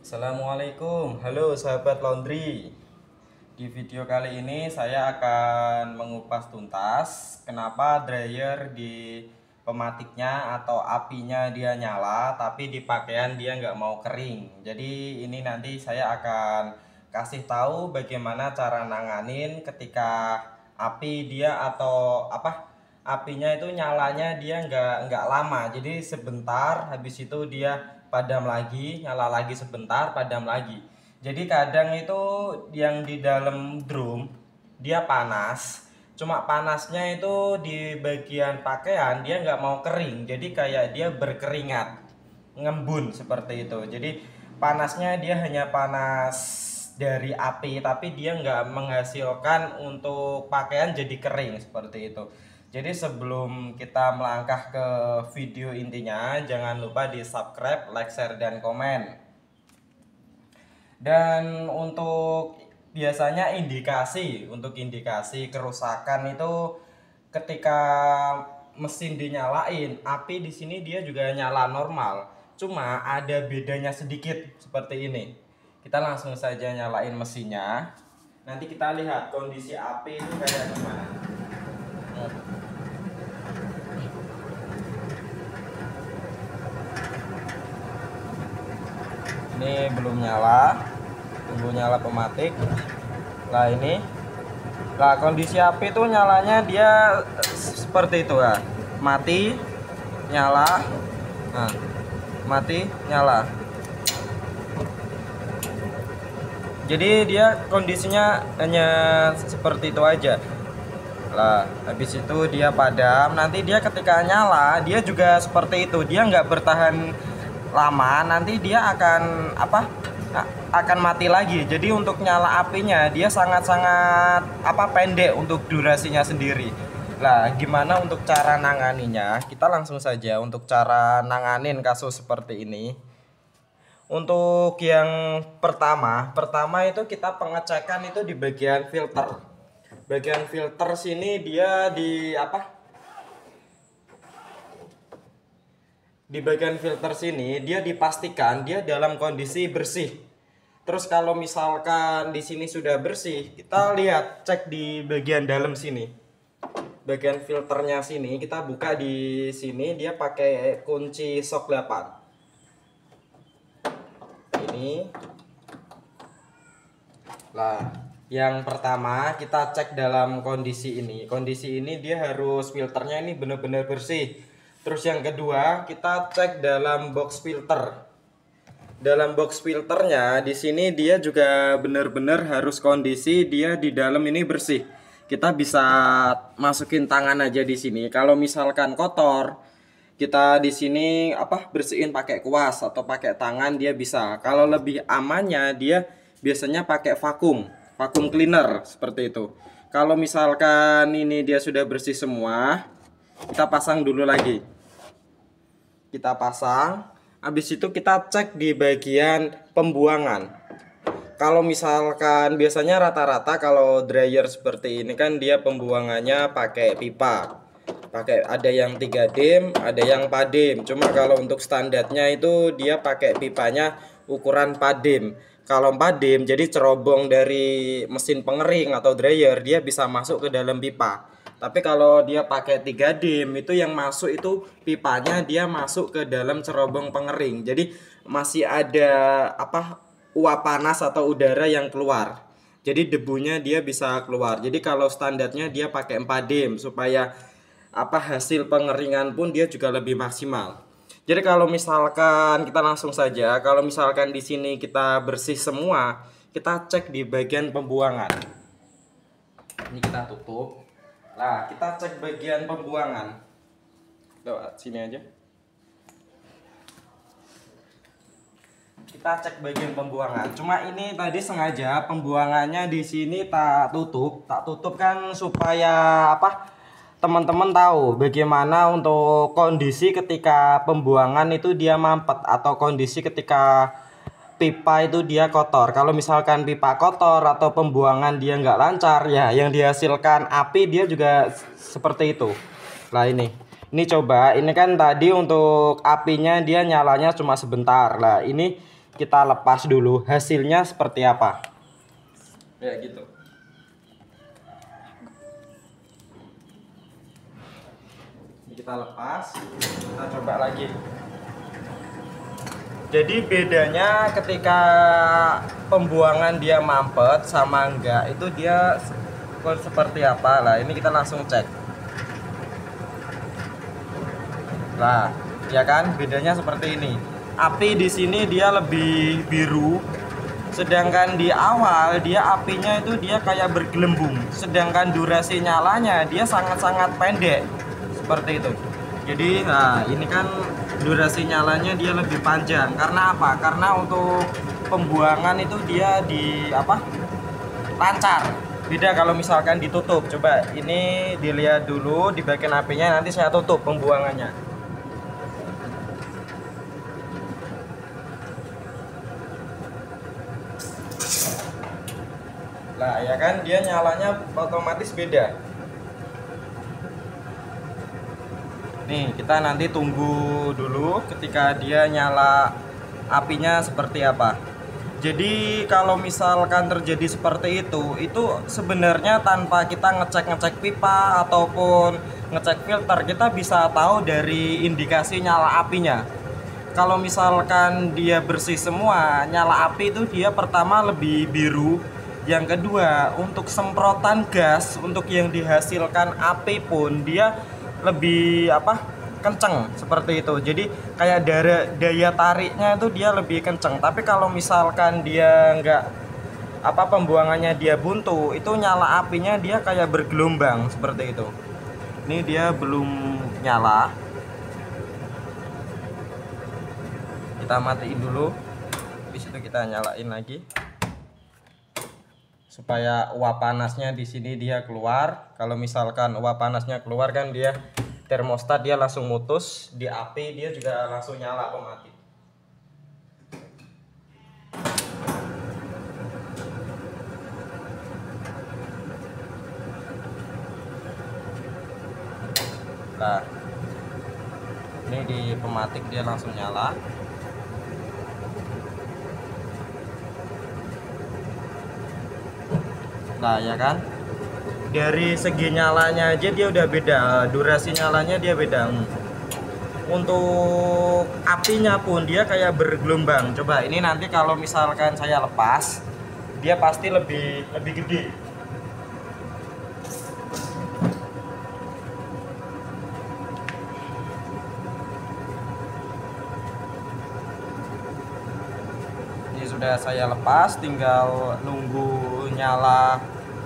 Assalamualaikum, halo sahabat laundry. Di video kali ini saya akan mengupas tuntas kenapa dryer di pematiknya atau apinya dia nyala tapi di pakaian dia nggak mau kering. Jadi ini nanti saya akan kasih tahu bagaimana cara nanganin ketika api dia atau apinya itu nyalanya dia nggak lama, jadi sebentar habis itu dia padam lagi, nyala lagi sebentar, padam lagi. Jadi kadang itu yang di dalam drum dia panas, cuma panasnya itu di bagian pakaian dia nggak mau kering, jadi kayak dia berkeringat, ngembun seperti itu. Jadi panasnya dia hanya panas dari api tapi dia nggak menghasilkan untuk pakaian jadi kering seperti itu. Jadi sebelum kita melangkah ke video intinya, jangan lupa di subscribe, like, share, dan komen. Dan untuk biasanya untuk indikasi kerusakan itu ketika mesin dinyalain, api di sini dia juga nyala normal. Cuma ada bedanya sedikit seperti ini. Kita langsung saja nyalain mesinnya. Nanti kita lihat kondisi api itu kayak gimana. Ini belum nyala, tunggu nyala pematik. Nah ini, nah kondisi api itu nyalanya dia seperti itu ya, mati, nyala, nah mati, nyala. Jadi dia kondisinya hanya seperti itu aja. Lah habis itu dia padam, nanti dia ketika nyala dia juga seperti itu, dia nggak bertahan lama, nanti dia akan mati lagi. Jadi untuk nyala apinya dia sangat-sangat pendek untuk durasinya sendiri. Lah gimana untuk cara nanganinya? Kita langsung saja untuk cara nanganin kasus seperti ini. Untuk yang pertama itu kita pengecekan itu di bagian filter. Bagian filter sini dia di bagian filter sini dia dipastikan dia dalam kondisi bersih. Terus kalau misalkan di sini sudah bersih, kita lihat cek di bagian dalam sini. Bagian filternya sini kita buka, di sini dia pakai kunci shock 8. Ini. Lah, yang pertama kita cek dalam kondisi ini. Kondisi ini dia harus filternya ini benar-benar bersih. Terus yang kedua, kita cek dalam box filter. Dalam box filternya di sini dia juga benar-benar harus kondisi dia di dalam ini bersih. Kita bisa masukin tangan aja di sini. Kalau misalkan kotor, kita di sini bersihin pakai kuas atau pakai tangan dia bisa. Kalau lebih amannya dia biasanya pakai vakum cleaner seperti itu. Kalau misalkan ini dia sudah bersih semua, kita pasang dulu lagi. Kita pasang, habis itu kita cek di bagian pembuangan. Kalau misalkan biasanya rata-rata kalau dryer seperti ini kan dia pembuangannya pakai pipa. Ada yang 3 dim, ada yang 4 dim. Cuma kalau untuk standarnya itu dia pakai pipanya ukuran 4 dim. Kalau 4 dim jadi cerobong dari mesin pengering atau dryer dia bisa masuk ke dalam pipa. Tapi kalau dia pakai 3 dim itu yang masuk itu pipanya dia masuk ke dalam cerobong pengering. Jadi masih ada uap panas atau udara yang keluar. Jadi debunya dia bisa keluar. Jadi kalau standarnya dia pakai 4 dim supaya hasil pengeringan pun dia juga lebih maksimal. Jadi kalau misalkan kita langsung saja, kalau misalkan di sini kita bersih semua, kita cek di bagian pembuangan. Ini kita tutup. Nah, kita cek bagian pembuangan. Lewat sini aja. Kita cek bagian pembuangan. Cuma ini tadi sengaja pembuangannya di sini tak tutup kan supaya teman-teman tahu bagaimana untuk kondisi ketika pembuangan itu dia mampet atau kondisi ketika pipa itu dia kotor. Kalau misalkan pipa kotor atau pembuangan dia nggak lancar, ya yang dihasilkan api dia juga seperti itu. Nah ini coba, ini kan tadi untuk apinya dia nyalanya cuma sebentar. Lah ini kita lepas dulu hasilnya seperti apa. Ya gitu. Kita lepas, kita coba lagi. Jadi bedanya ketika pembuangan dia mampet sama enggak itu dia seperti apa lah. Ini kita langsung cek. Lah, ya kan bedanya seperti ini. Api di sini dia lebih biru, sedangkan di awal dia apinya itu dia kayak bergelembung, sedangkan durasi nyalanya dia sangat-sangat pendek seperti itu. Jadi nah ini kan durasi nyalanya dia lebih panjang. Karena apa? Karena untuk pembuangan itu dia di apa? Lancar. Beda kalau misalkan ditutup. Coba ini dilihat dulu di bagian apinya, nanti saya tutup pembuangannya. Nah ya kan dia nyalanya otomatis beda. Nih kita nanti tunggu dulu ketika dia nyala apinya seperti apa. Jadi kalau misalkan terjadi seperti itu sebenarnya tanpa kita ngecek pipa ataupun ngecek filter, kita bisa tahu dari indikasi nyala apinya. Kalau misalkan dia bersih semua, nyala api itu dia pertama lebih biru. Yang kedua, untuk semprotan gas untuk yang dihasilkan api pun dia lebih apa? Kenceng seperti itu. Jadi kayak daya tariknya itu dia lebih kenceng. Tapi kalau misalkan dia enggak apa pembuangannya dia buntu, itu nyala apinya dia kayak bergelombang seperti itu. Ini dia belum nyala. Kita matiin dulu. Habis itu kita nyalain lagi. Supaya uap panasnya di sini dia keluar. Kalau misalkan uap panasnya keluar kan dia termostat dia langsung mutus, di api dia juga langsung nyala otomatis. Nah, ini di pematik dia langsung nyala. Nah ya kan, dari segi nyalanya aja dia udah beda, durasi nyalanya dia beda. Untuk apinya pun dia kayak bergelombang. Coba ini nanti kalau misalkan saya lepas, dia pasti lebih gede. Ini sudah saya lepas, tinggal nunggu nyala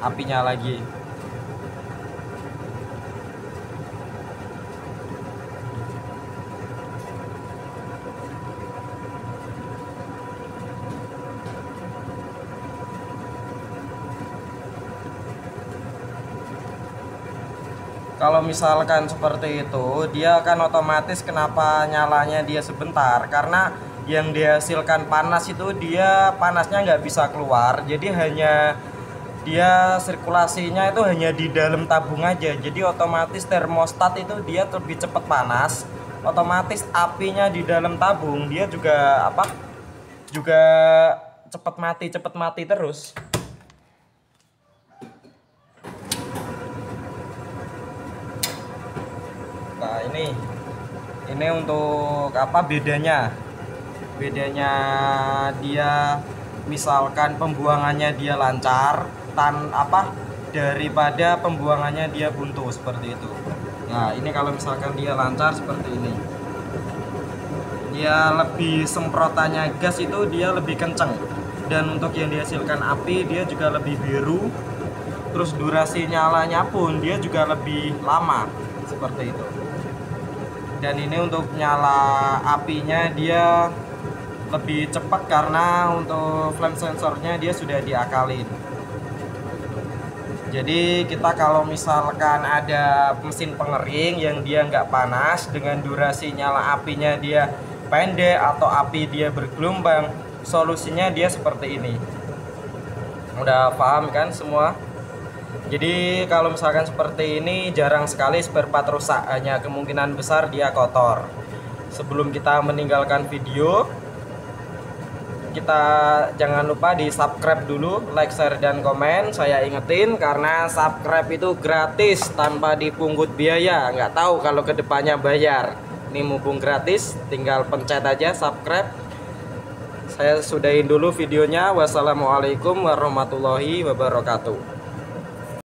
apinya lagi. Kalau misalkan seperti itu, dia akan otomatis kenapa nyalanya dia sebentar, karena yang dihasilkan panas itu dia panasnya nggak bisa keluar, jadi hanya dia sirkulasinya itu hanya di dalam tabung aja. Jadi otomatis termostat itu dia lebih cepat panas, otomatis apinya di dalam tabung dia juga apa juga cepat mati terus. Nah ini untuk apa bedanya dia misalkan pembuangannya dia lancar daripada pembuangannya dia buntu seperti itu. Nah ini kalau misalkan dia lancar seperti ini, dia lebih semprotannya gas itu dia lebih kenceng, dan untuk yang dihasilkan api dia juga lebih biru, terus durasi nyalanya pun dia juga lebih lama seperti itu. Dan ini untuk nyala apinya dia lebih cepat karena untuk flame sensornya dia sudah diakalin. Jadi kita kalau misalkan ada mesin pengering yang dia nggak panas dengan durasi nyala apinya dia pendek atau api dia bergelombang, solusinya dia seperti ini. Udah paham kan semua? Jadi kalau misalkan seperti ini jarang sekali spare part rusak, hanya kemungkinan besar dia kotor. Sebelum kita meninggalkan video, kita jangan lupa di subscribe dulu, like, share, dan komen. Saya ingetin karena subscribe itu gratis tanpa dipungut biaya. Nggak tahu kalau kedepannya bayar. Ini mumpung gratis, tinggal pencet aja subscribe. Saya sudahin dulu videonya. Wassalamualaikum warahmatullahi wabarakatuh.